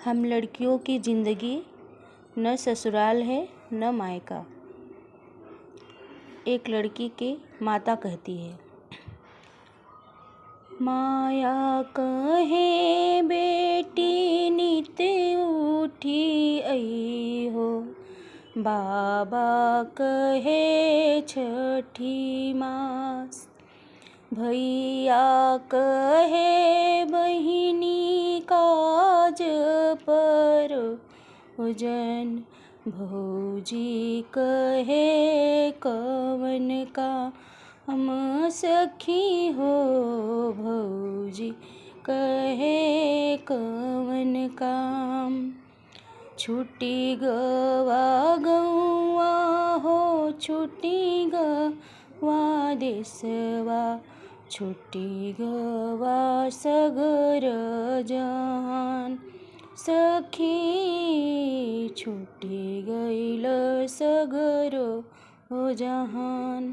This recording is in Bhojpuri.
हम लड़कियों की ज़िंदगी न ससुराल है न मायका। एक लड़की की माता कहती है, माया कहे बेटी नित उठी आई हो, बाबा कहे छठी मास, भैया कहे बहिनी काज पर जन, भौजी कहे कवन का हम सखी हो, भौजी कहे कवन काम। छुट्टी गवा गौआ हो, छुट्टी गवा देसवा, छुट्टी गवा सगर जहान, सखी छुट्टी गईल सगर जहान।